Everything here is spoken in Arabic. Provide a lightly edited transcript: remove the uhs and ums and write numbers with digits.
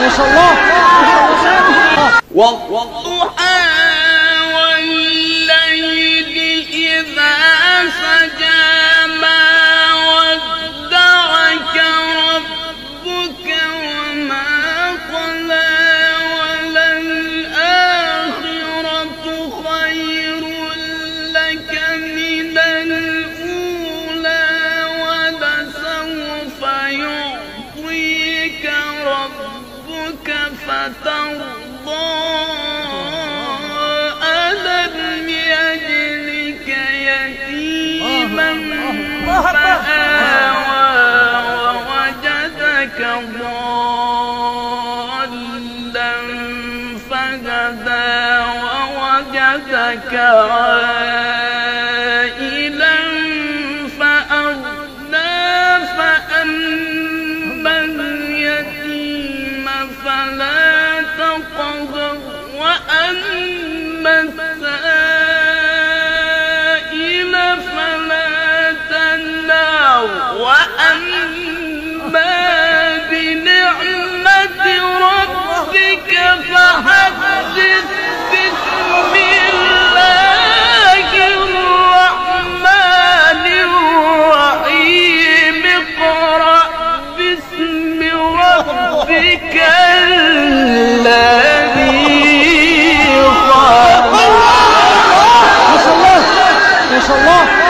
ما شاء الله والضحى والليل إذا سجى ما ودعك ربك وما قلى وللآخرة خير لك من الأولى ولسوف يعطيك ربك فترضى ألم يجدك يتيما فآوى ووجدك ضالا فهدى ووجدك عائلا فأغنى فأما اليتيم فلا تقهر وأما السائل فلا تنهر وأما بنعمة ربك فحدث بسم الله الرحمن الرحيم اقرأ باسم ربك الذي خلق. ما شاء الله ما شاء الله.